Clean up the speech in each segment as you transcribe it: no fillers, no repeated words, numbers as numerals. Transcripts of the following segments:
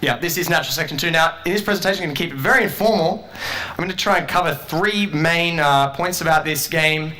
Yeah, this is natural selection 2. Now, in this presentation, I'm going to keep it very informal. I'm going to try and cover 3 main points about this game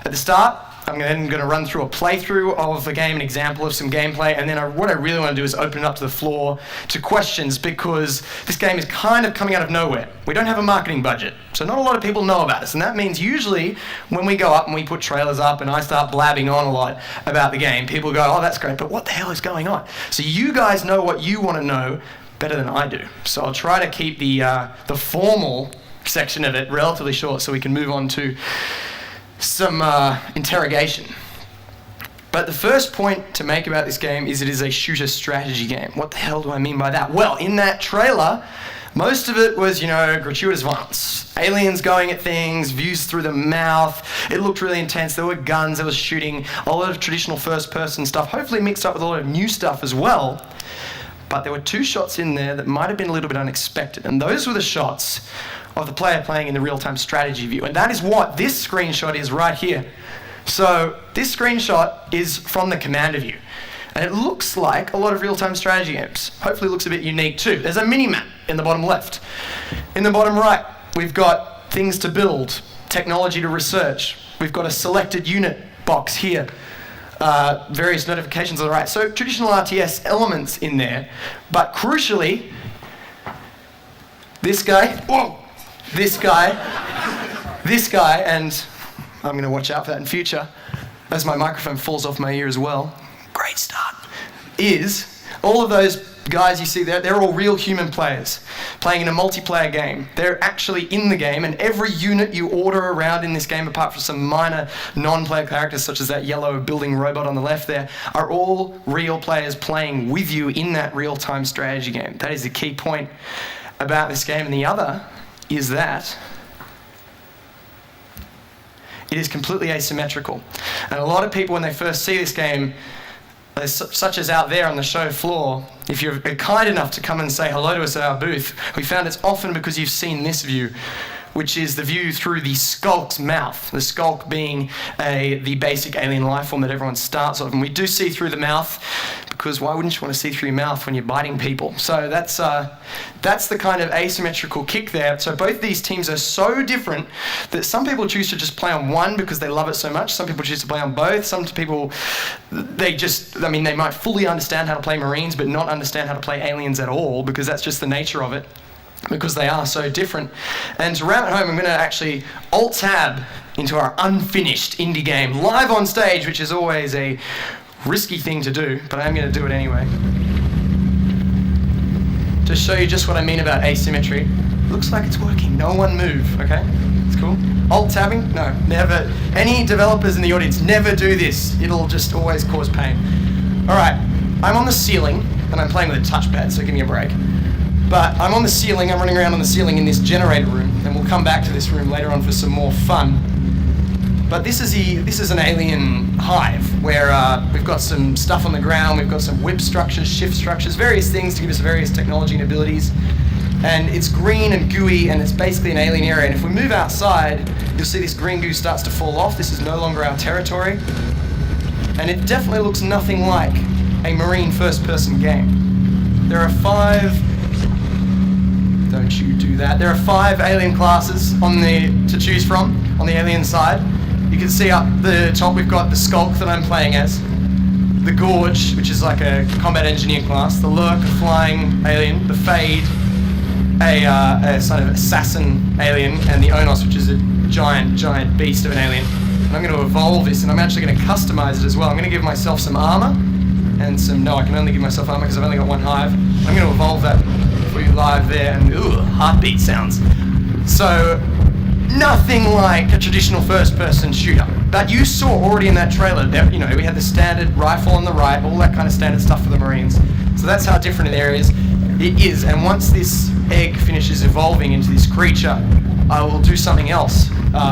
at the start. I'm then going to run through a playthrough of the game, an example of some gameplay, and then what I really want to do is open it up to the floor to questions, because this game is kind of coming out of nowhere. We don't have a marketing budget, so not a lot of people know about us, and that means usually when we go up and we put trailers up and I start blabbing on a lot about the game, people go, oh, that's great, but what the hell is going on? So you guys know what you want to know better than I do. So I'll try to keep the formal section of it relatively short so we can move on to some interrogation. But the first point to make about this game is it is a shooter strategy game. What the hell do I mean by that? Well, in that trailer, most of it was, gratuitous violence. Aliens going at things, views through the mouth. It looked really intense. There were guns, there was shooting, a lot of traditional first-person stuff, hopefully mixed up with a lot of new stuff as well. But there were 2 shots in there that might have been a little bit unexpected, and those were the shots of the player playing in the real-time strategy view. And that is what this screenshot is right here. So this screenshot is from the commander view. And it looks like a lot of real-time strategy games. Hopefully it looks a bit unique too. There's a mini-map in the bottom left. In the bottom right, we've got things to build, technology to research. We've got a selected unit box here. Various notifications on the right. So traditional RTS elements in there. But crucially, this guy, and I'm going to watch out for that in future, as my microphone falls off my ear as well. Great start. Is all of those guys you see there, they're all real human players playing in a multiplayer game. They're actually in the game, and every unit you order around in this game, apart from some minor non-player characters such as that yellow building robot on the left there, are all real players playing with you in that real-time strategy game. That is the key point about this game. And the other is that it is completely asymmetrical. And a lot of people, when they first see this game, such as out there on the show floor, if you're kind enough to come and say hello to us at our booth, we found it's often because you've seen this view, which is the view through the skulk's mouth, the skulk being the basic alien life form that everyone starts off. And we do see through the mouth, because why wouldn't you want to see through your mouth when you're biting people? So that's the kind of asymmetrical kick there. So both these teams are so different that some people choose to just play on one because they love it so much. Some people choose to play on both. Some people, they might fully understand how to play Marines but not understand how to play aliens at all, because that's just the nature of it, because they are so different. And to round it home, I'm going to actually Alt-Tab into our unfinished indie game live on stage, which is always a risky thing to do, but I'm going to do it anyway. To show you just what I mean about asymmetry. Looks like it's working. No one move, okay? It's cool. Alt-tabbing? No, never. Any developers in the audience, never do this. It'll just always cause pain. All right, I'm on the ceiling, and I'm playing with a touchpad, so give me a break. But I'm on the ceiling, I'm running around on the ceiling in this generator room, and we'll come back to this room later on for some more fun. But this is an alien hive, where we've got some stuff on the ground, we've got some whip structures, shift structures, various things to give us various technology and abilities. And it's green and gooey, and it's basically an alien area. And if we move outside, you'll see this green goo starts to fall off. This is no longer our territory. And it definitely looks nothing like a Marine first-person game. There are 5... Don't you do that. There are 5 alien classes to choose from on the alien side. You can see up the top we've got the Skulk that I'm playing as, the Gorge, which is like a combat engineer class, the Lurk, a flying alien, the Fade, a sort of assassin alien, and the Onos, which is a giant beast of an alien. And I'm going to evolve this, and I'm actually going to customize it as well. I'm going to give myself some armor, and I can only give myself armor because I've only got 1 hive. I'm going to evolve that for you live there, and heartbeat sounds. So, nothing like a traditional first-person shooter. But you saw already in that trailer that, we had the standard rifle on the right, all that kind of standard stuff for the Marines. So that's how different it is. And once this egg finishes evolving into this creature, I will do something else,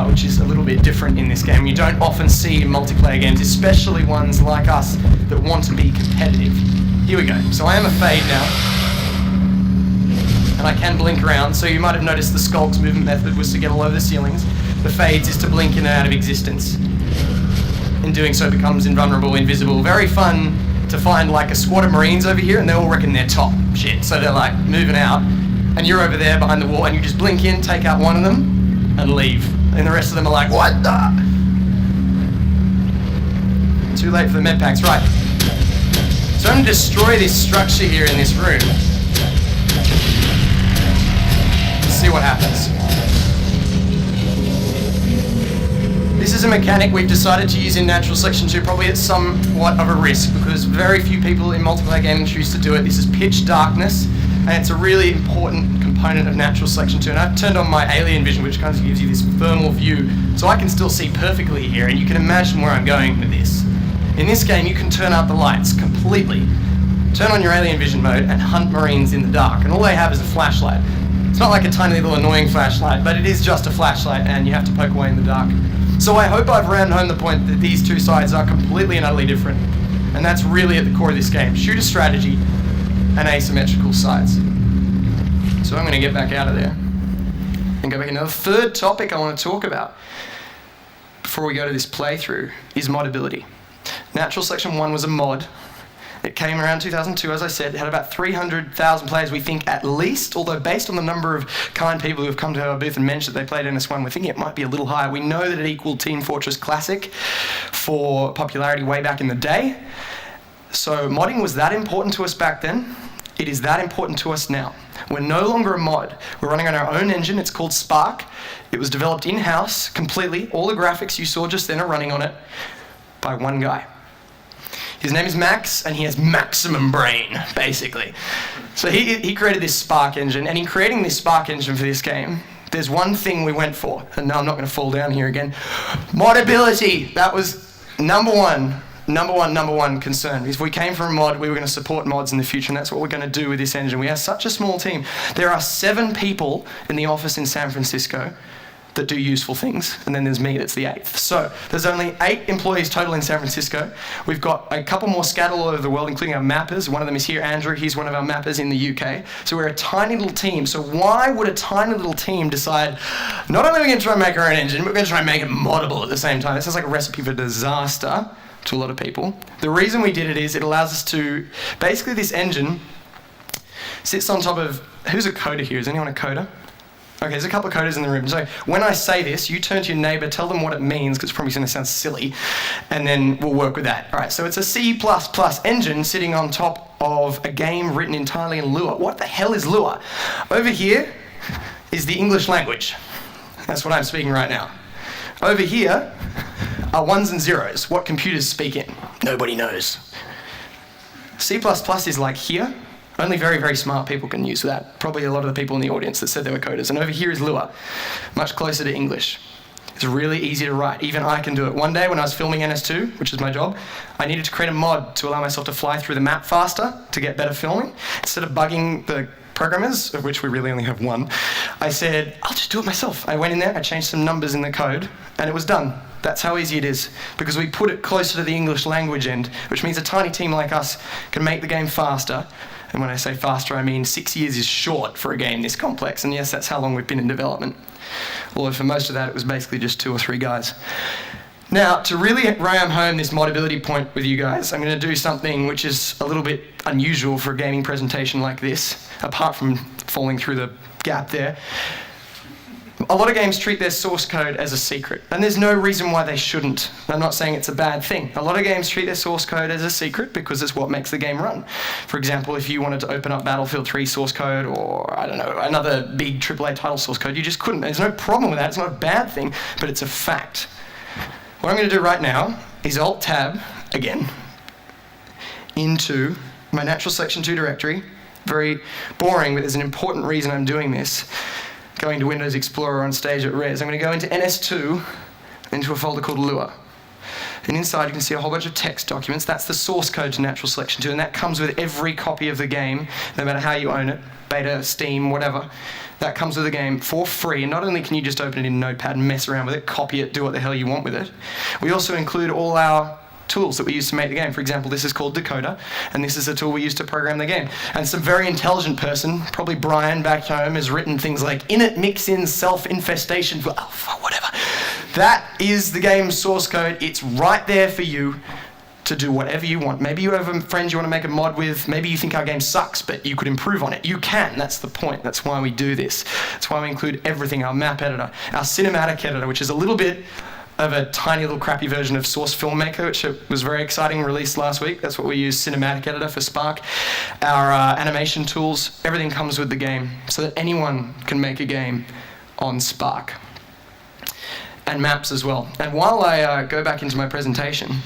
which is a little bit different in this game. You don't often see in multiplayer games, especially ones like us that want to be competitive. Here we go. So I am a Fade now. And I can blink around, so you might have noticed the Skulk's movement method was to get all over the ceilings. The Fade's is to blink in and out of existence. In doing so becomes invulnerable, invisible. Very fun to find like a squad of Marines over here, and they all reckon they're top shit. So they're like moving out, and you're over there behind the wall, and you just blink in, take out one of them, and leave. And the rest of them are like, what the? Too late for the med packs, right. So I'm going to destroy this structure here in this room. See what happens. This is a mechanic we've decided to use in Natural Selection 2, probably at somewhat of a risk, because very few people in multiplayer gaming choose to do it. This is pitch darkness, and it's a really important component of Natural Selection 2. And I've turned on my alien vision, which kind of gives you this thermal view, so I can still see perfectly here, and you can imagine where I'm going with this. In this game, you can turn out the lights completely, turn on your alien vision mode, and hunt Marines in the dark, and all they have is a flashlight. It's not like a tiny little annoying flashlight, but it is just a flashlight, and you have to poke away in the dark. So I hope I've rammed home the point that these two sides are completely and utterly different, and that's really at the core of this game. Shooter strategy and asymmetrical sides. So I'm going to get back out of there and go back into the third topic I want to talk about before we go to this playthrough is modability. Natural Selection 1 was a mod. It came around 2002, as I said. It had about 300,000 players, we think, at least, although based on the number of kind people who have come to our booth and mentioned that they played NS1, we're thinking it might be a little higher. We know that it equaled Team Fortress Classic for popularity way back in the day. So modding was that important to us back then. It is that important to us now. We're no longer a mod. We're running on our own engine. It's called Spark. It was developed in-house completely. All the graphics you saw just then are running on it by one guy. His name is Max, and he has maximum brain, basically. So he created this Spark engine, and in creating this Spark engine for this game, there's one thing we went for, and now I'm not going to fall down here again. Modability. That was number one concern. If we came from a mod, we were going to support mods in the future, and that's what we're going to do with this engine. We have such a small team. There are 7 people in the office in San Francisco that do useful things, and then there's me that's the 8th. So there's only 8 employees total in San Francisco. We've got a couple more scattered all over the world, including our mappers. One of them is here, Andrew. He's one of our mappers in the UK. So we're a tiny little team. So why would a tiny little team decide, not only are we going to try and make our own engine, but we're going to try and make it moddable at the same time? This sounds like a recipe for disaster to a lot of people. The reason we did it is it allows us to, basically this engine sits on top of, who's a coder here? Is anyone a coder? Okay, there's a couple of coders in the room. So when I say this, you turn to your neighbour, tell them what it means, because it's probably going to sound silly, and then we'll work with that. All right, so it's a C++ engine sitting on top of a game written entirely in Lua. What the hell is Lua? Over here is the English language. That's what I'm speaking right now. Over here are ones and zeros, what computers speak in. Nobody knows. C++ is like here. Only very, very smart people can use that. Probably a lot of the people in the audience that said they were coders. And over here is Lua, much closer to English. It's really easy to write. Even I can do it. One day when I was filming NS2, which is my job, I needed to create a mod to allow myself to fly through the map faster to get better filming. Instead of bugging the programmers, of which we really only have one, I said, I'll just do it myself. I went in there, I changed some numbers in the code, and it was done. That's how easy it is, because we put it closer to the English language end, which means a tiny team like us can make the game faster. And when I say faster, I mean 6 years is short for a game this complex. And yes, that's how long we've been in development. Although for most of that, it was basically just 2 or 3 guys. Now, to really ram home this modability point with you guys, I'm going to do something which is a little bit unusual for a gaming presentation like this, apart from falling through the gap there. A lot of games treat their source code as a secret, and there's no reason why they shouldn't. I'm not saying it's a bad thing. A lot of games treat their source code as a secret because it's what makes the game run. For example, if you wanted to open up Battlefield 3 source code or, I don't know, another big AAA title source code, you just couldn't. There's no problem with that. It's not a bad thing, but it's a fact. What I'm going to do right now is Alt-Tab, again, into my Natural Selection 2 directory. Very boring, but there's an important reason I'm doing this. Going to Windows Explorer on stage at Rezzed. I'm going to go into NS2, into a folder called Lua. And inside you can see a whole bunch of text documents. That's the source code to Natural Selection 2, and that comes with every copy of the game, no matter how you own it, beta, Steam, whatever. That comes with the game for free, and not only can you just open it in Notepad and mess around with it, copy it, do what the hell you want with it, we also include all our tools that we use to make the game. For example, this is called Decoder, and this is a tool we use to program the game. And some very intelligent person, probably Brian back home, has written things like init mix-in self-infestation, whatever. That is the game's source code. It's right there for you to to do whatever you want. Maybe you have friends you want to make a mod with. Maybe you think our game sucks, but you could improve on it. You can. That's the point. That's why we do this. That's why we include everything. Our map editor, our cinematic editor, which is a little bit of a tiny little crappy version of Source Filmmaker, which was very exciting, released last week. That's what we use, cinematic editor for Spark. Our animation tools, everything comes with the game so that anyone can make a game on Spark. And maps as well. And while I go back into my presentation,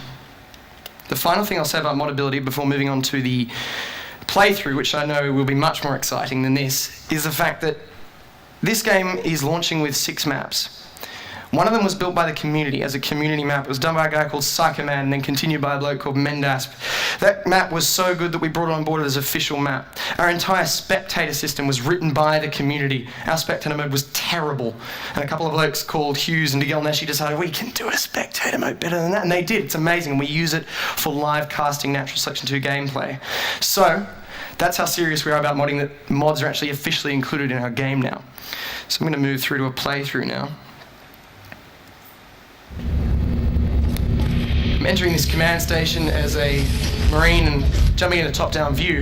the final thing I'll say about modability before moving on to the playthrough, which I know will be much more exciting than this, is the fact that this game is launching with 6 maps. One of them was built by the community as a community map. It was done by a guy called Psychoman and then continued by a bloke called Mendasp. That map was so good that we brought it on board as an official map. Our entire spectator system was written by the community. Our spectator mode was terrible. And a couple of blokes called Hughes and Digel Neshi decided we can do a spectator mode better than that. And they did. It's amazing. And we use it for live casting Natural Selection 2 gameplay. So that's how serious we are about modding, that mods are actually officially included in our game now. So I'm going to move through to a playthrough now. I'm entering this command station as a Marine and jumping in a top-down view.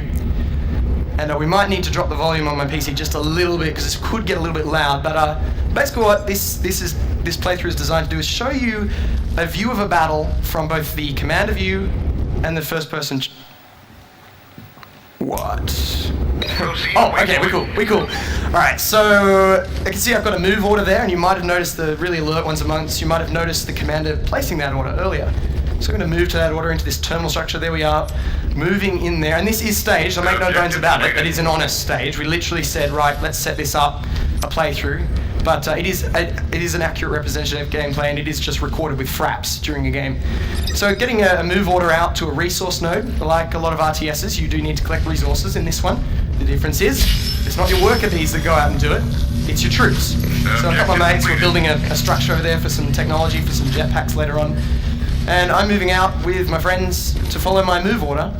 And we might need to drop the volume on my PC just a little bit because this could get a little bit loud. But basically what this playthrough is designed to do is show you a view of a battle from both the commander view and the first-person... What? Oh, okay, we're cool. Alright, so I can see I've got a move order there, and you might have noticed the really alert ones amongst you might have noticed the commander placing that order earlier. So I'm going to move to that order into this terminal structure. There we are, moving in there. And this is staged, I'll make no bones about it. It is an honest stage. We literally said, right, let's set this up, a playthrough. But it is an accurate representation of gameplay, and it is just recorded with fraps during a game. So getting a move order out to a resource node, like a lot of RTSs, you do need to collect resources in this one. The difference is, it's not your worker bees that go out and do it, it's your troops. So I've got my mates, we're building a structure over there for some technology, for some jetpacks later on. And I'm moving out with my friends to follow my move order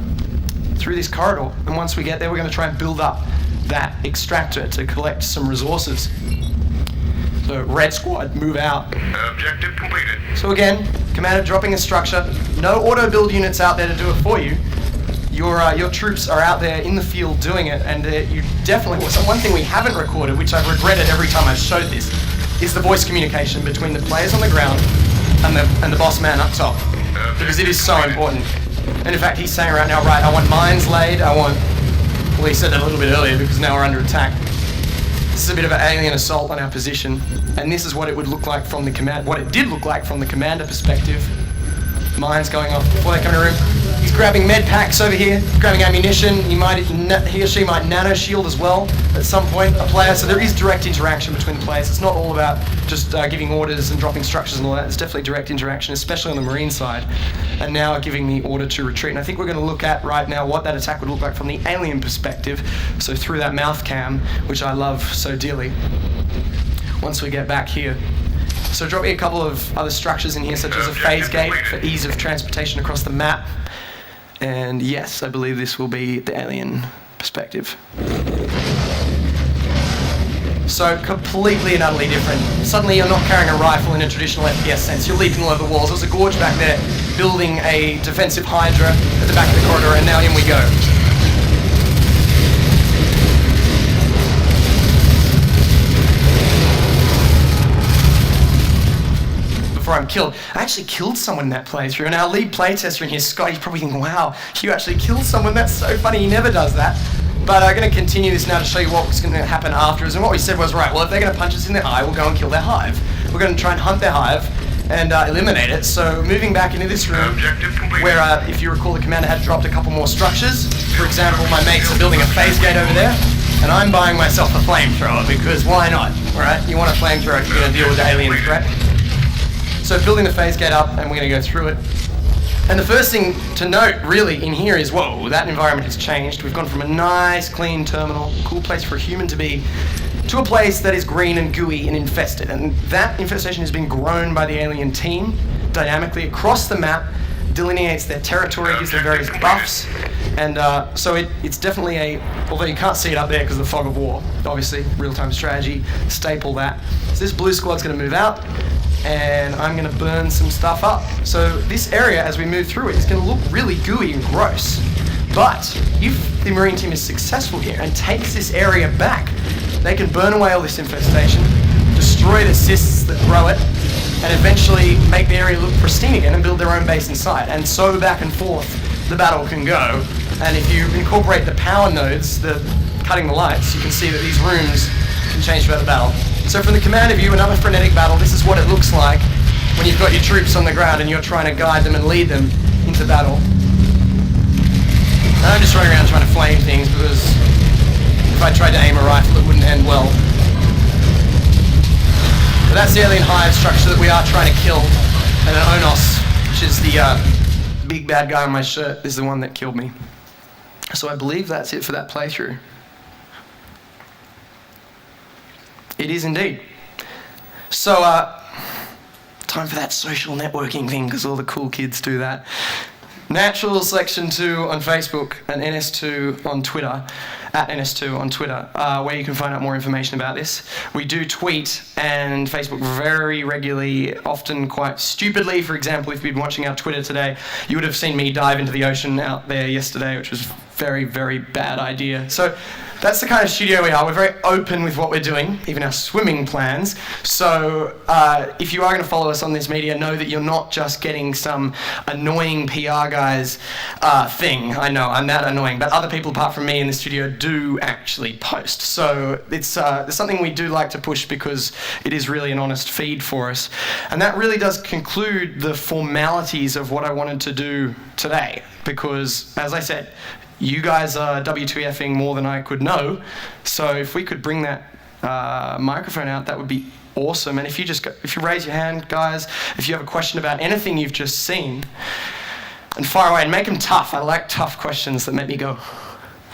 through this corridor. And once we get there, we're going to try and build up that extractor to collect some resources. So Red Squad, move out. Objective completed. So again, Commander dropping a structure. No auto build units out there to do it for you. Your troops are out there in the field doing it, and you definitely... So one thing we haven't recorded, which I've regretted every time I've showed this, is the voice communication between the players on the ground and the boss man up top. Because it is so important. And in fact, he's saying right now, right, I want mines laid, well, he said that a little bit earlier because now we're under attack. This is a bit of an alien assault on our position, and this is what it would look like from the what it did look like from the commander perspective. Mines going off before they come in the room. He's grabbing med packs over here, grabbing ammunition. He or she might nano shield as well at some point, a player. So there is direct interaction between the players. It's not all about just giving orders and dropping structures and all that. There's definitely direct interaction, especially on the Marine side. And now giving the order to retreat. And I think we're going to look at right now what that attack would look like from the alien perspective. So through that mouth cam, which I love so dearly. Once we get back here. So dropping a couple of other structures in here, such as a phase gate for ease of transportation across the map. And yes, I believe this will be the alien perspective. So completely and utterly different. Suddenly you're not carrying a rifle in a traditional FPS sense. You're leaping all over the walls. There's a gorge back there building a defensive hydra at the back of the corridor, and now in we go. Before I'm killed. I actually killed someone in that playthrough, and our lead playtester in here, Scott, he's probably thinking, wow, you actually killed someone, that's so funny, he never does that. But I'm going to continue this now to show you what's going to happen afterwards, and what we said was, right, well, if they're going to punch us in the eye, we'll go and kill their hive. We're going to try and hunt their hive and eliminate it. So moving back into this room, where, if you recall, the commander had dropped a couple more structures. For example, my mates are building a phase gate over there, and I'm buying myself a flamethrower, because why not, right? You want a flamethrower if you're going to deal with the alien threat. So building the phase gate up, and we're going to go through it. And the first thing to note, really, in here is, whoa, that environment has changed. We've gone from a nice, clean terminal, cool place for a human to be, to a place that is green and gooey and infested. And that infestation has been grown by the alien team, dynamically across the map, delineates their territory, gives them various buffs. And so it's definitely although you can't see it up there because of the fog of war, obviously, real-time strategy, staple that. So this blue squad's going to move out. and I'm going to burn some stuff up. So this area, as we move through it, is going to look really gooey and gross. But if the Marine team is successful here and takes this area back, they can burn away all this infestation, destroy the cysts that grow it, and eventually make the area look pristine again and build their own base inside. And so back and forth the battle can go. And if you incorporate the power nodes, the cutting the lights, you can see that these rooms can change throughout the battle. So from the commander view, another frenetic battle, this is what it looks like when you've got your troops on the ground and you're trying to guide them and lead them into battle. And I'm just running around trying to flame things because if I tried to aim a rifle, it wouldn't end well. But that's the alien hive structure that we are trying to kill. And then Onos, which is the big bad guy on my shirt, is the one that killed me. So I believe that's it for that playthrough. It is indeed. So, time for that social networking thing, because all the cool kids do that. Natural Selection 2 on Facebook and NS2 on Twitter, at NS2 on Twitter, where you can find out more information about this. We do tweet and Facebook very regularly, often quite stupidly. For example, if you've been watching our Twitter today, you would have seen me dive into the ocean out there yesterday, which was very, very bad idea. So that's the kind of studio we are. We're very open with what we're doing, even our swimming plans. So if you are going to follow us on this media, know that you're not just getting some annoying PR guy's thing. I know, I'm that annoying. But other people apart from me in the studio do actually post. So it's something we do like to push because it is really an honest feed for us. And that really does conclude the formalities of what I wanted to do today. Because, as I said, you guys are WTFing more than I could know, so if we could bring that microphone out, that would be awesome. And if you raise your hand, guys, if you have a question about anything you've just seen, and fire away and make them tough. I like tough questions that make me go.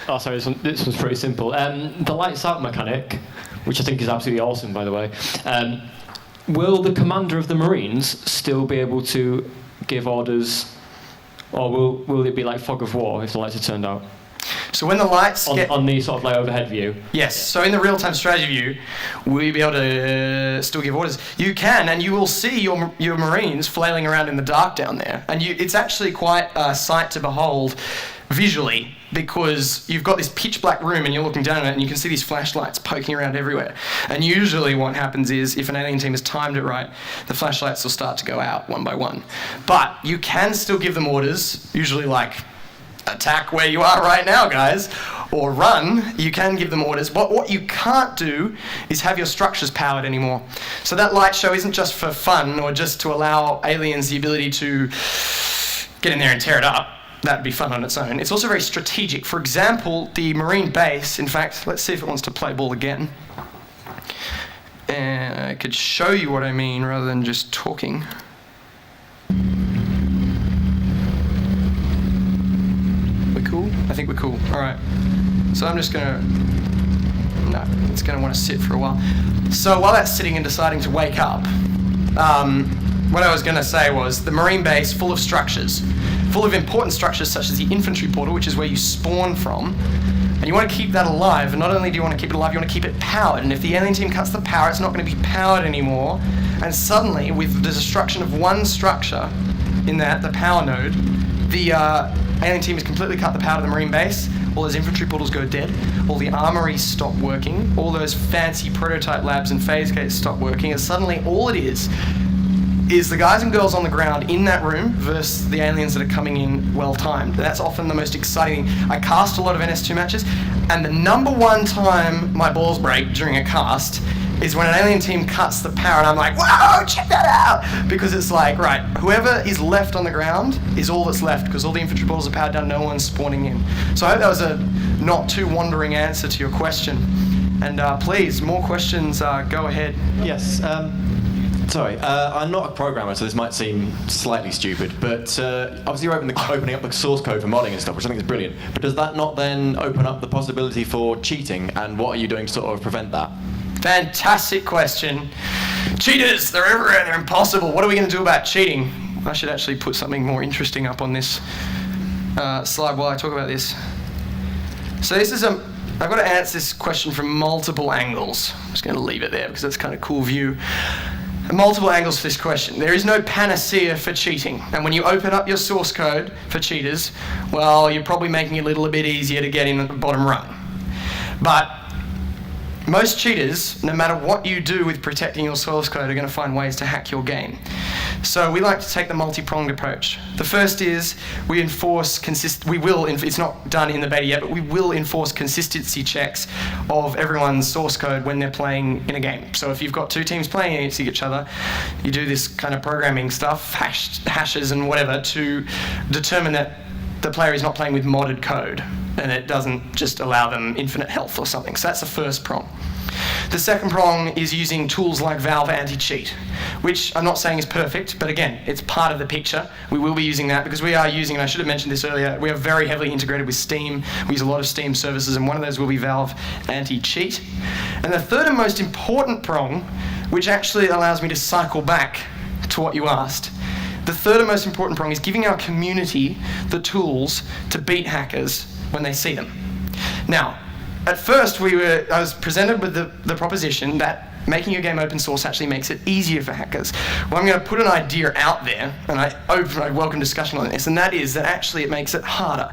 Oh, sorry, this one's pretty simple. The lights out mechanic, which I think is absolutely awesome, by the way. Will the commander of the Marines still be able to give orders? Or will it be like fog of war if the lights are turned out? So when the lights on the sort of like overhead view? Yes, so in the real-time strategy view, will you be able to still give orders? You can, and you will see your Marines flailing around in the dark down there. And it's actually quite a sight to behold visually, because you've got this pitch black room and you're looking down at it and you can see these flashlights poking around everywhere. And usually what happens is, if an alien team has timed it right, the flashlights will start to go out one by one. But you can still give them orders, usually like, attack where you are right now, guys, or run. You can give them orders. But what you can't do is have your structures powered anymore. So that light show isn't just for fun or just to allow aliens the ability to get in there and tear it up. That'd be fun on its own. It's also very strategic. For example, the Marine base, in fact, let's see if it wants to play ball again. And I could show you what I mean rather than just talking. We're cool? I think we're cool. All right. So I'm just gonna... No, it's gonna want to sit for a while. So while that's sitting and deciding to wake up, what I was gonna say was the Marine base full of structures. Full of important structures such as the infantry portal, which is where you spawn from. And you want to keep that alive, and not only do you want to keep it alive, you want to keep it powered. And if the alien team cuts the power, it's not going to be powered anymore. And suddenly, with the destruction of one structure in that, the power node, the alien team has completely cut the power to the Marine base. All those infantry portals go dead. All the armories stop working. All those fancy prototype labs and phase gates stop working. And suddenly, all it is the guys and girls on the ground in that room versus the aliens that are coming in well-timed. That's often the most exciting thing. I cast a lot of NS2 matches, and the number one time my balls break during a cast is when an alien team cuts the power, and I'm like, whoa, check that out! Because it's like, right, whoever is left on the ground is all that's left, because all the infantry portals are powered down, no one's spawning in. So I hope that was a not too wandering answer to your question. And please, more questions, go ahead. Yes, sorry, I'm not a programmer, so this might seem slightly stupid, but obviously you're opening up the source code for modding and stuff, which I think is brilliant. But does that not then open up the possibility for cheating, and what are you doing to sort of prevent that? Fantastic question. Cheaters, they're everywhere, they're impossible. What are we going to do about cheating? I should actually put something more interesting up on this slide while I talk about this. So this is I've got to answer this question from multiple angles. I'm just going to leave it there because that's kind of a cool view. multiple angles for this question. There is no panacea for cheating. And when you open up your source code for cheaters, well, you're probably making it a little bit easier to get in at the bottom rung. But most cheaters, no matter what you do with protecting your source code, are going to find ways to hack your game. So we like to take the multi-pronged approach. The first is we enforce it's not done in the beta yet, but we will enforce consistency checks of everyone's source code when they're playing in a game. So if you've got two teams playing against each other, you do this kind of programming stuff, hashes and whatever, to determine that the player is not playing with modded code and it doesn't just allow them infinite health or something. So that's the first prong. The second prong is using tools like Valve Anti-Cheat, which I'm not saying is perfect, but again, it's part of the picture. We will be using that because we are using, and I should have mentioned this earlier, we are very heavily integrated with Steam. We use a lot of Steam services, and one of those will be Valve Anti-Cheat. And the third and most important prong, which actually allows me to cycle back to what you asked, the third and most important prong is giving our community the tools to beat hackers when they see them. Now, at first, I was presented with the proposition that making your game open source actually makes it easier for hackers. Well, I'm going to put an idea out there, and I welcome discussion on this, and that is that actually it makes it harder.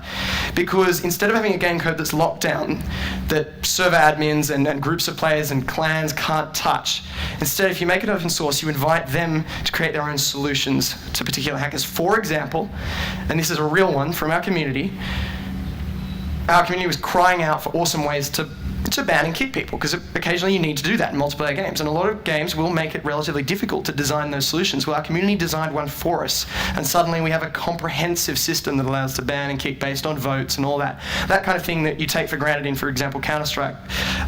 Because instead of having a game code that's locked down, that server admins and groups of players and clans can't touch, instead if you make it open source, you invite them to create their own solutions to particular hackers. For example, and this is a real one from our community was crying out for awesome ways to ban and kick people, because occasionally you need to do that in multiplayer games, and a lot of games will make it relatively difficult to design those solutions. Well, our community designed one for us, and suddenly we have a comprehensive system that allows us to ban and kick based on votes and all that. That kind of thing that you take for granted in, for example, Counter-Strike,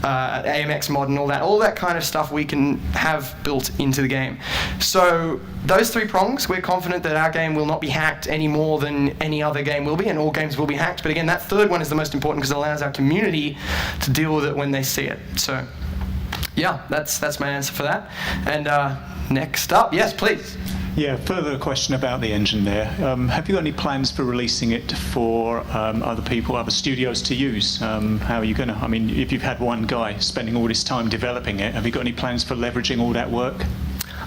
AMX mod and all that kind of stuff we can have built into the game. So those three prongs, we're confident that our game will not be hacked any more than any other game will be, and all games will be hacked. But again, that third one is the most important because it allows our community to deal with it when they see it. So, yeah, that's my answer for that. And next up, yes, please. Yeah, further question about the engine there. Have you got any plans for releasing it for other people, other studios to use? How are you going to, if you've had one guy spending all this time developing it, have you got any plans for leveraging all that work?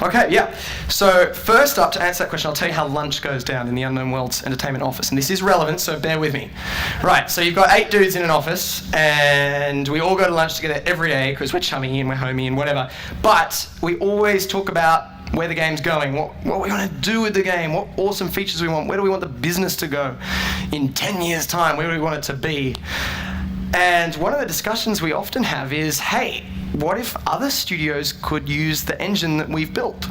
Okay, yeah. So first up, to answer that question, I'll tell you how lunch goes down in the Unknown Worlds Entertainment office. And this is relevant, so bear with me. Right, so you've got 8 dudes in an office, and we all go to lunch together every day because we're chummy and we're homey and whatever. But we always talk about where the game's going, what we want to do with the game, what awesome features we want, where do we want the business to go in 10 years' time, where do we want it to be? And one of the discussions we often have is, hey, what if other studios could use the engine that we've built?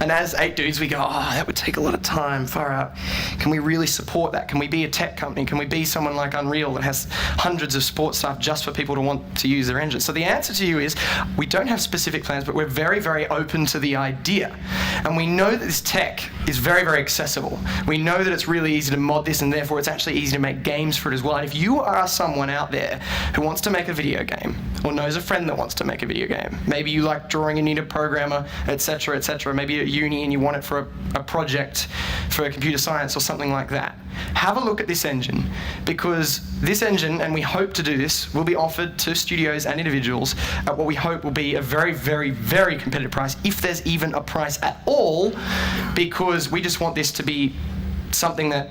And as 8 dudes, we go, that would take a lot of time, far out. Can we really support that? Can we be a tech company? Can we be someone like Unreal that has hundreds of sports stuff just for people to want to use their engine? So the answer to you is, we don't have specific plans, but we're very, very open to the idea. And we know that this tech is very, very accessible. We know that it's really easy to mod this, and therefore it's actually easy to make games for it as well. And if you are someone out there who wants to make a video game, or knows a friend that wants to make a video game, maybe you like drawing and need a programmer, etc., etc., maybe at uni and you want it for a project for computer science or something like that, have a look at this engine, because this engine, and we hope to do this, will be offered to studios and individuals at what we hope will be a very, very, very competitive price, if there's even a price at all, because we just want this to be something that,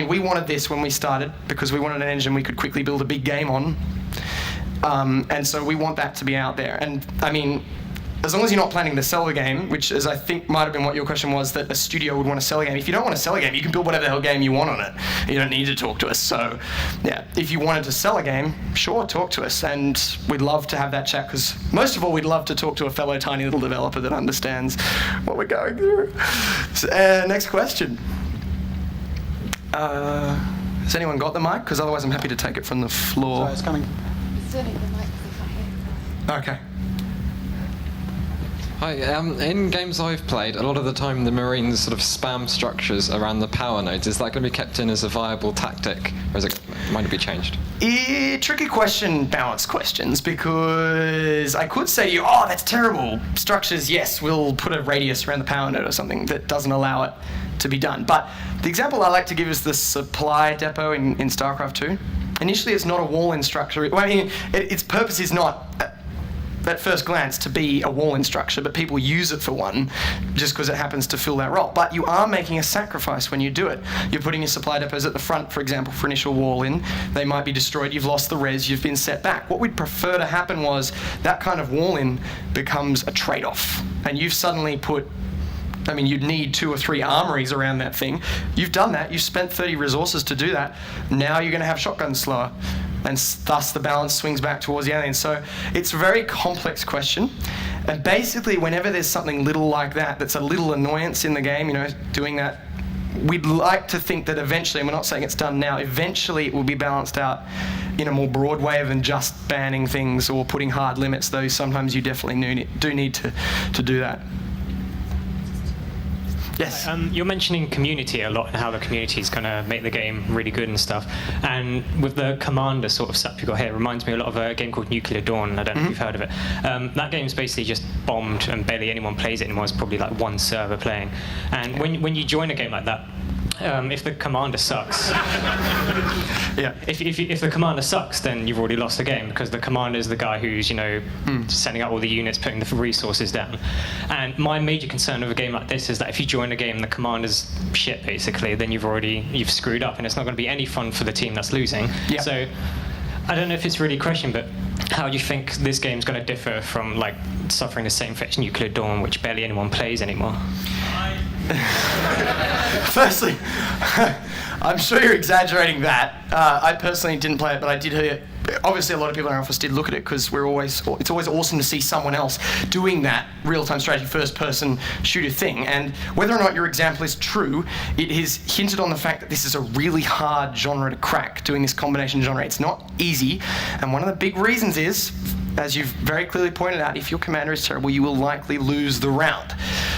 we wanted this when we started because we wanted an engine we could quickly build a big game on. And so we want that to be out there. And as long as you're not planning to sell the game, which is, I think, might have been what your question was, that a studio would want to sell a game. If you don't want to sell a game, you can build whatever the hell game you want on it. You don't need to talk to us. So, yeah, if you wanted to sell a game, sure, talk to us. And we'd love to have that chat, because most of all, we'd love to talk to a fellow tiny little developer that understands what we're going through. So, next question. Has anyone got the mic? Because otherwise I'm happy to take it from the floor. Sorry, it's coming. Okay. Hi, in games I've played, a lot of the time the Marines sort of spam structures around the power nodes. Is that going to be kept in as a viable tactic, or might it be changed? Tricky question, balanced questions, because I could say to you, that's terrible. Structures, yes, we'll put a radius around the power node or something that doesn't allow it to be done. But the example I like to give is the supply depot in StarCraft 2. Initially, it's not a wall-in structure. Its purpose is not at first glance to be a wall-in structure, but people use it for one just because it happens to fill that role. But you are making a sacrifice when you do it. You're putting your supply depots at the front, for example, for initial wall-in. They might be destroyed. You've lost the res. You've been set back. What we'd prefer to happen was that kind of wall-in becomes a trade-off, and you've suddenly put, I mean, you'd need 2 or 3 armories around that thing. You've done that. You've spent 30 resources to do that. Now you're going to have shotguns slower, and thus the balance swings back towards the aliens. So it's a very complex question. And basically, whenever there's something little like that, that's a little annoyance in the game, you know, doing that, we'd like to think that eventually, and we're not saying it's done now, eventually it will be balanced out in a more broad way than just banning things or putting hard limits, though sometimes you definitely do need to do that. Yes. You're mentioning community a lot and how the community is going to make the game really good and stuff. And with the commander sort of setup you got here, it reminds me a lot of a game called Nuclear Dawn. I don't know if you've heard of it. That game's basically just bombed and barely anyone plays it anymore. It's probably like one server playing. And when you join a game like that, if the commander sucks, yeah. If the commander sucks, then you've already lost the game because the commander is the guy who's, you know, sending out all the units, putting the resources down. And my major concern of a game like this is that if you join a game and the commander's shit, basically, then you've screwed up, and it's not going to be any fun for the team that's losing. Yeah. So I don't know if it's really a question, but how do you think this game's going to differ from like suffering the same fate as Nuclear Dawn, which barely anyone plays anymore? Firstly, I'm sure you're exaggerating that. I personally didn't play it, but I did hear. Obviously, a lot of people in our office did look at it because it's always awesome to see someone else doing that real-time strategy first-person shooter thing. And whether or not your example is true, it has hinted on the fact that this is a really hard genre to crack, doing this combination genre. It's not easy, and one of the big reasons is, as you've very clearly pointed out, if your commander is terrible, you will likely lose the round.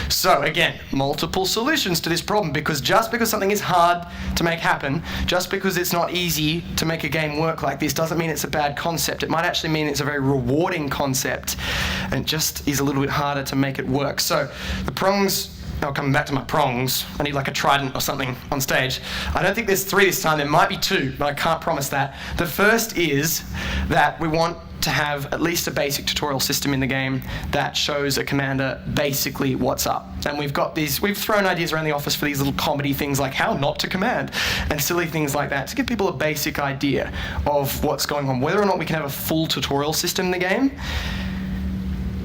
So again, multiple solutions to this problem, because just because something is hard to make happen, just because it's not easy to make a game work like this, doesn't mean it's a bad concept. It might actually mean it's a very rewarding concept, and it just is a little bit harder to make it work. So the prongs, I'll come back to my prongs. I need like a trident or something on stage. I don't think there's 3 this time. There might be 2, but I can't promise that. The first is that we want to have at least a basic tutorial system in the game that shows a commander basically what's up. And we've thrown ideas around the office for these little comedy things like how not to command and silly things like that to give people a basic idea of what's going on. Whether or not we can have a full tutorial system in the game,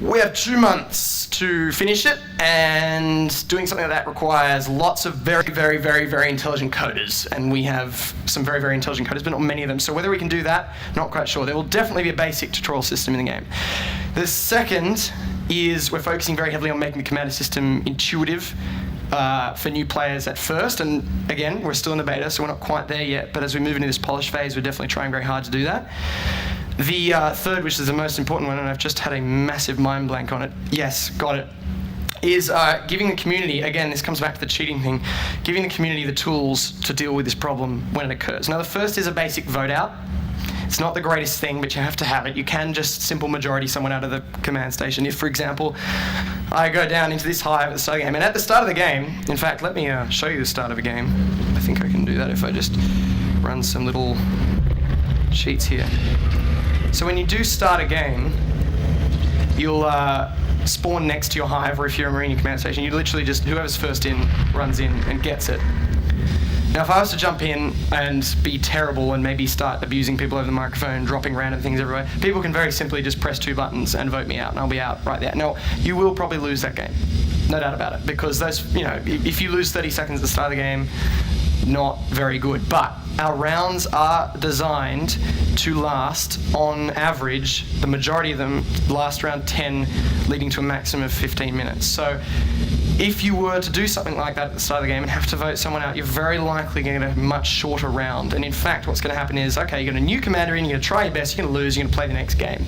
we have 2 months to finish it, and doing something like that requires lots of very, very, very, very intelligent coders, and we have some very, very intelligent coders, but not many of them. So whether we can do that, not quite sure. There will definitely be a basic tutorial system in the game. The second is we're focusing very heavily on making the commander system intuitive for new players at first, and again, we're still in the beta, so we're not quite there yet, but as we move into this polish phase, we're definitely trying very hard to do that. The third, which is the most important one, and I've just had a massive mind blank on it. Yes, got it. Is giving the community, again, this comes back to the cheating thing, giving the community the tools to deal with this problem when it occurs. Now, the first is a basic vote out. It's not the greatest thing, but you have to have it. You can just simple majority someone out of the command station. If, for example, I go down into this hive at the start of the game, and at the start of the game, in fact, let me show you the start of a game. I think I can do that if I just run some little sheets here. So when you do start a game, you'll spawn next to your hive, or if you're a marine command station, you literally just, whoever's first in runs in and gets it. Now, if I was to jump in and be terrible and maybe start abusing people over the microphone, dropping random things everywhere, people can very simply just press 2 buttons and vote me out, and I'll be out right there. Now, you will probably lose that game, no doubt about it, because those, you know, if you lose 30 seconds at the start of the game, not very good. But our rounds are designed to last, on average, the majority of them last around 10, leading to a maximum of 15 minutes. So if you were to do something like that at the start of the game and have to vote someone out, you're very likely going to get a much shorter round. And in fact, what's going to happen is, okay, you got a new commander in, you're going to try your best, you're going to lose, you're going to play the next game.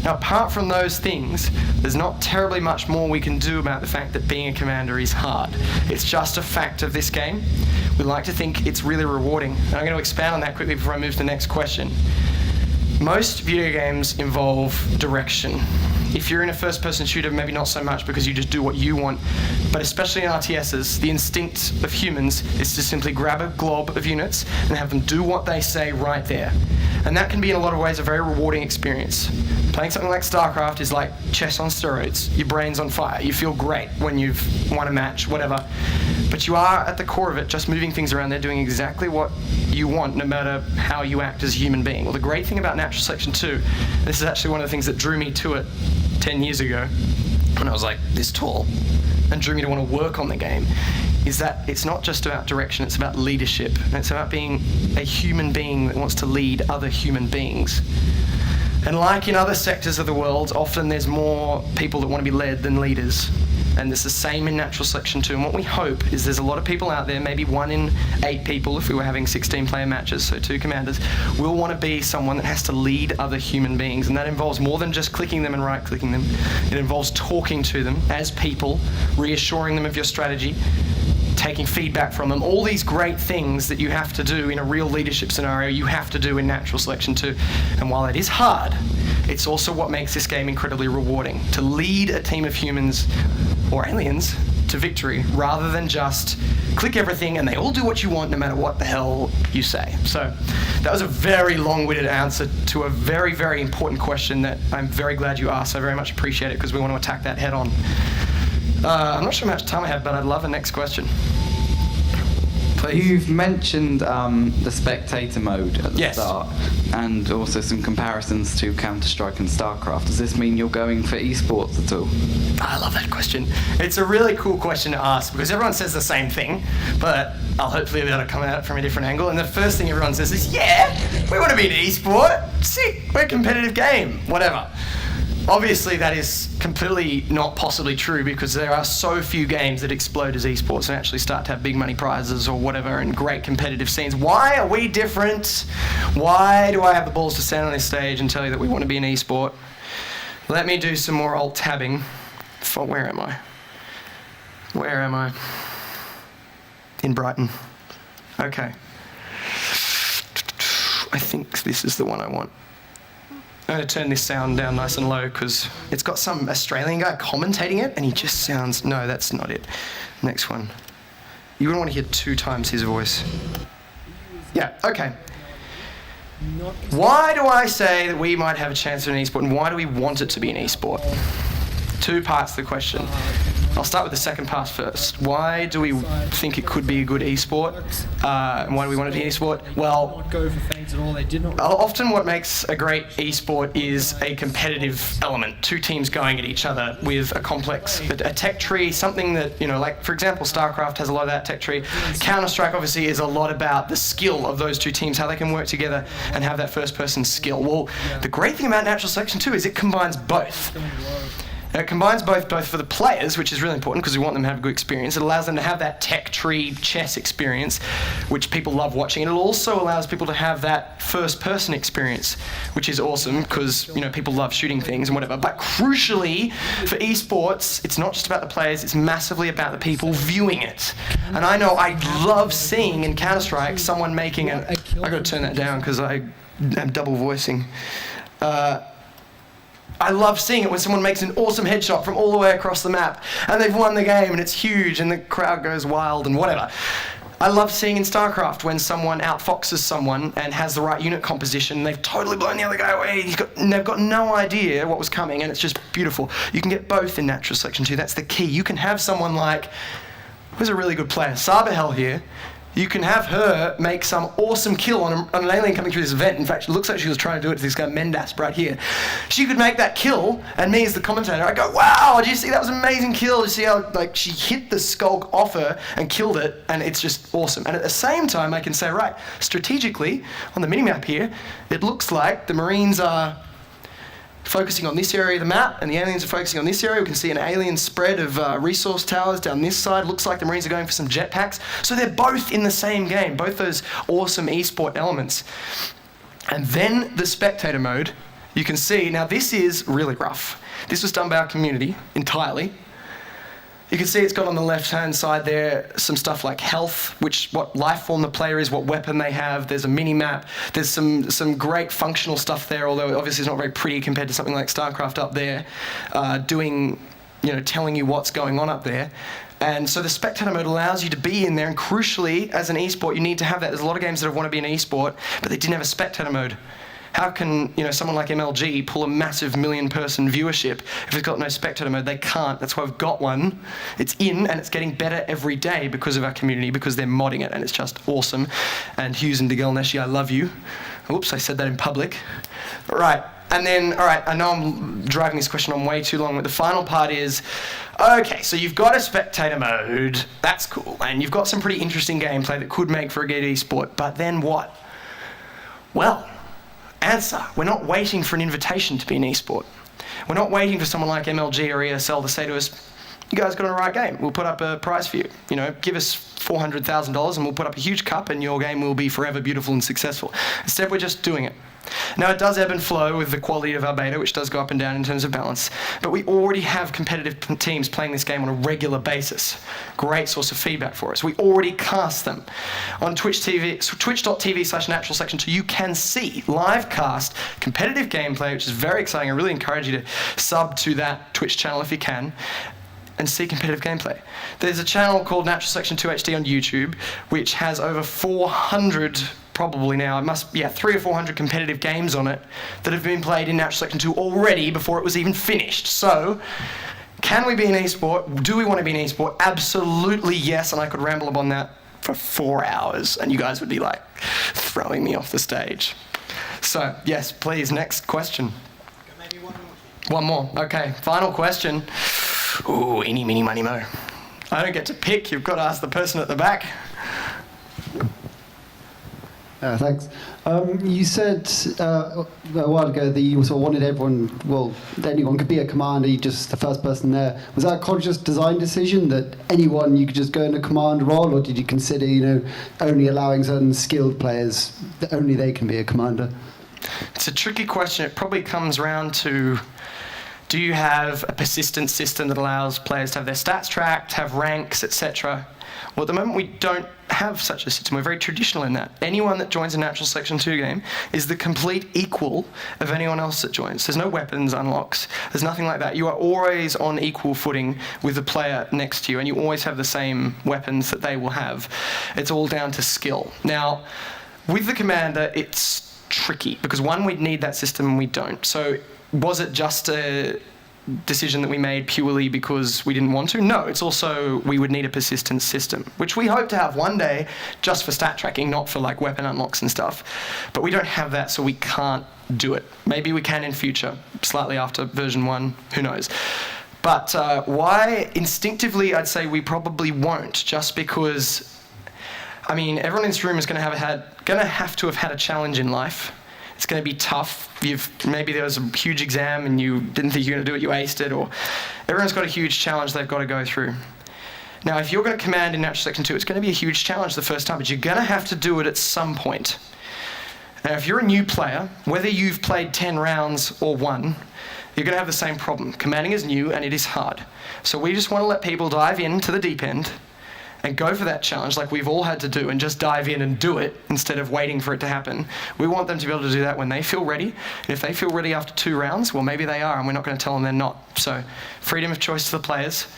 Now, apart from those things, there's not terribly much more we can do about the fact that being a commander is hard. It's just a fact of this game. We like to think it's really rewarding. And I'm going to expand on that quickly before I move to the next question. Most video games involve direction. If you're in a first-person shooter, maybe not so much because you just do what you want. But especially in RTSs, the instinct of humans is to simply grab a glob of units and have them do what they say right there. And that can be, in a lot of ways, a very rewarding experience. Playing something like StarCraft is like chess on steroids. Your brain's on fire. You feel great when you've won a match, whatever. But you are, at the core of it, just moving things around. They're doing exactly what you want, no matter how you act as a human being. Well, the great thing about Natural Selection 2, this is actually one of the things that drew me to it 10 years ago, when I was like this tall, and drew me to want to work on the game, is that it's not just about direction, it's about leadership. And it's about being a human being that wants to lead other human beings. And like in other sectors of the world, often there's more people that want to be led than leaders. And it's the same in Natural Selection 2. And what we hope is there's a lot of people out there, maybe 1 in 8 people if we were having 16-player matches, so 2 commanders, will want to be someone that has to lead other human beings. And that involves more than just clicking them and right-clicking them. It involves talking to them as people, reassuring them of your strategy, taking feedback from them, all these great things that you have to do in a real leadership scenario, you have to do in Natural Selection 2. And while it is hard, it's also what makes this game incredibly rewarding. To lead a team of humans or aliens to victory, rather than just click everything and they all do what you want no matter what the hell you say. So that was a very long-winded answer to a very, very important question that I'm very glad you asked. I very much appreciate it because we want to attack that head on. I'm not sure how much time I have, but I'd love a next question. Please. You've mentioned the spectator mode at the start, and also some comparisons to Counter-Strike and StarCraft. Does this mean you're going for esports at all? I love that question. It's a really cool question to ask because everyone says the same thing, but I'll hopefully be able to come at it from a different angle. And the first thing everyone says is, yeah, we want to be an esport. Sick, we're a competitive game, whatever. Obviously, that is completely not possibly true because there are so few games that explode as esports and actually start to have big money prizes or whatever and great competitive scenes. Why are we different? Why do I have the balls to stand on this stage and tell you that we want to be an esport? Let me do some more alt-tabbing. Where am I? Where am I? In Brighton. Okay. I think this is the one I want. I'm going to turn this sound down nice and low because it's got some Australian guy commentating it and he just sounds... No, that's not it. Next one. You wouldn't want to hear 2 times his voice. Yeah, okay. Why do I say that we might have a chance at an esport and why do we want it to be an esport? 2 parts to the question. I'll start with the second part first. Why do we think it could be a good esport? And why do we want it to be an esport? Well, often what makes a great esport is a competitive element. 2 teams going at each other with a complex, a tech tree, something that, you know, like, for example, StarCraft has a lot of that tech tree. Counter-Strike, obviously, is a lot about the skill of those 2 teams, how they can work together and have that first-person skill. Well, the great thing about Natural Selection 2 is it combines both. It combines both for the players, which is really important because we want them to have a good experience. It allows them to have that tech tree chess experience, which people love watching. And it also allows people to have that first-person experience, which is awesome because, you know, people love shooting things and whatever. But crucially, for esports, it's not just about the players, it's massively about the people viewing it. And I know I love seeing in Counter-Strike someone making an... I've got to turn that down because I am double voicing. I love seeing it when someone makes an awesome headshot from all the way across the map and they've won the game and it's huge and the crowd goes wild and whatever. I love seeing in StarCraft when someone outfoxes someone and has the right unit composition. They've totally blown the other guy away. They've got no idea what was coming and it's just beautiful. You can get both in Natural Selection 2. That's the key. You can have someone like, who's a really good player, Sabahel here. You can have her make some awesome kill on an alien coming through this event. In fact, it looks like she was trying to do it to this guy Mendas right here. She could make that kill, and me as the commentator, I go, wow, did you see that was an amazing kill? Did you see how she hit the skulk off her and killed it, and it's just awesome. And at the same time, I can say, right, strategically, on the minimap here, it looks like the Marines are focusing on this area of the map, and the aliens are focusing on this area. We can see an alien spread of resource towers down this side. Looks like the Marines are going for some jetpacks. So they're both in the same game, both those awesome esport elements. And then the spectator mode, you can see, now this is really rough. This was done by our community entirely. You can see it's got on the left-hand side there some stuff like health, what life form the player is, what weapon they have. There's a mini-map. There's some great functional stuff there, although obviously it's not very pretty compared to something like StarCraft up there, telling you what's going on up there. And so the spectator mode allows you to be in there, and crucially, as an esport, you need to have that. There's a lot of games that want to be an esport, but they didn't have a spectator mode. How can someone like MLG pull a massive 1 million-person viewership if it's got no spectator mode? They can't. That's why we've got one. It's in, and it's getting better every day because of our community, because they're modding it, and it's just awesome. And Hughes and DeGelneshi, I love you. Oops, I said that in public. Right. And then, all right, I know I'm driving this question on way too long, but the final part is, okay, so you've got a spectator mode. That's cool. And you've got some pretty interesting gameplay that could make for a good esport. But then what? Well, answer. We're not waiting for an invitation to be an esport. We're not waiting for someone like MLG or ESL to say to us, you guys got a right game. We'll put up a prize for you. Give us $400,000 and we'll put up a huge cup and your game will be forever beautiful and successful. Instead, we're just doing it. Now, it does ebb and flow with the quality of our beta, which does go up and down in terms of balance, but we already have competitive teams playing this game on a regular basis. Great source of feedback for us. We already cast them. On twitch.tv/naturalsection2, you can see live cast competitive gameplay, which is very exciting. I really encourage you to sub to that Twitch channel if you can, and see competitive gameplay. There's a channel called Natural Section 2 HD on YouTube, which has over 400, probably now, 300 or 400 competitive games on it that have been played in Natural Section 2 already before it was even finished. So, can we be an esport? Do we want to be an esport? Absolutely yes, and I could ramble upon that for 4 hours, and you guys would be like throwing me off the stage. So, yes, please, next question. Maybe one more. One more, okay. Final question. Ooh, eeny, meeny, miny, mo. I don't get to pick, you've got to ask the person at the back. Thanks. You said a while ago that you sort of wanted anyone could be a commander, you just the first person there. Was that a conscious design decision that anyone you could just go in a command role, or did you consider, only allowing certain skilled players, that only they can be a commander? It's a tricky question. It probably comes round to, do you have a persistent system that allows players to have their stats tracked, have ranks, etc.? Well, at the moment, we don't have such a system. We're very traditional in that. Anyone that joins a Natural Section 2 game is the complete equal of anyone else that joins. There's no weapons unlocks. There's nothing like that. You are always on equal footing with the player next to you, and you always have the same weapons that they will have. It's all down to skill. Now, with the commander, it's tricky, because one, we'd need that system, and we don't. So, was it just a decision that we made purely because we didn't want to? No, it's also we would need a persistent system, which we hope to have one day just for stat tracking, not for like weapon unlocks and stuff. But we don't have that, so we can't do it. Maybe we can in future, slightly after version 1, who knows. But why? Instinctively, I'd say we probably won't, just because, everyone in this room is going to have to have had a challenge in life. It's going to be tough. Maybe there was a huge exam and you didn't think you were going to do it, you aced it, or everyone's got a huge challenge they've got to go through. Now, if you're going to command in Natural Section 2, it's going to be a huge challenge the first time, but you're going to have to do it at some point. Now, if you're a new player, whether you've played 10 rounds or 1, you're going to have the same problem. Commanding is new and it is hard. So we just want to let people dive into the deep end and go for that challenge like we've all had to do, and just dive in and do it instead of waiting for it to happen. We want them to be able to do that when they feel ready. And if they feel ready after 2 rounds, well, maybe they are, and we're not going to tell them they're not. So freedom of choice to the players.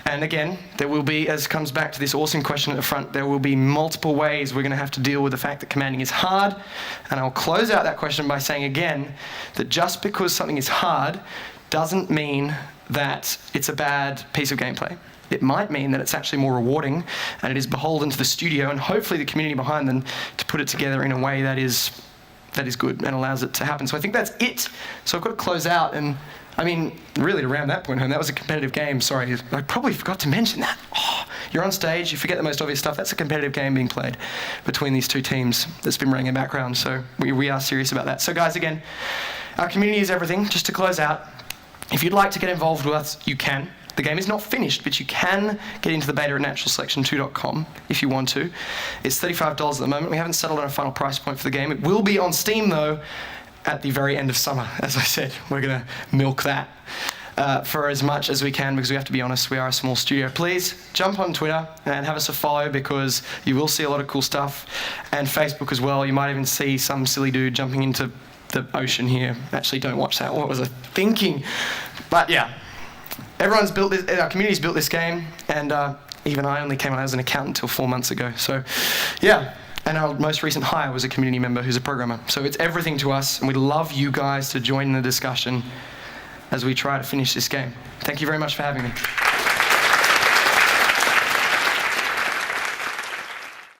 And again, there will be, as comes back to this awesome question at the front, there will be multiple ways we're going to have to deal with the fact that commanding is hard. And I'll close out that question by saying again that just because something is hard doesn't mean that it's a bad piece of gameplay. It might mean that it's actually more rewarding, and it is beholden to the studio and hopefully the community behind them to put it together in a way that is good and allows it to happen. So I think that's it. So I've got to close out, and really to round that point home, that was a competitive game. Sorry, I probably forgot to mention that. You're on stage, you forget the most obvious stuff. That's a competitive game being played between these 2 teams that's been running in the background. So we are serious about that. So guys, again, our community is everything. Just to close out, if you'd like to get involved with us, you can. The game is not finished, but you can get into the beta at naturalsection2.com if you want to. It's $35 at the moment. We haven't settled on a final price point for the game. It will be on Steam, though, at the very end of summer. As I said, we're going to milk that. for as much as we can, because we have to be honest, we are a small studio. Please jump on Twitter and have us a follow, because you will see a lot of cool stuff, and Facebook as well. You might even see some silly dude jumping into the ocean here. Actually, don't watch that. What was I thinking? But yeah, everyone's built this, our community's built this game, and even I only came on as an accountant until 4 months ago. So yeah, and our most recent hire was a community member who's a programmer. So it's everything to us, and we'd love you guys to join in the discussion as we try to finish this game. Thank you very much for having me.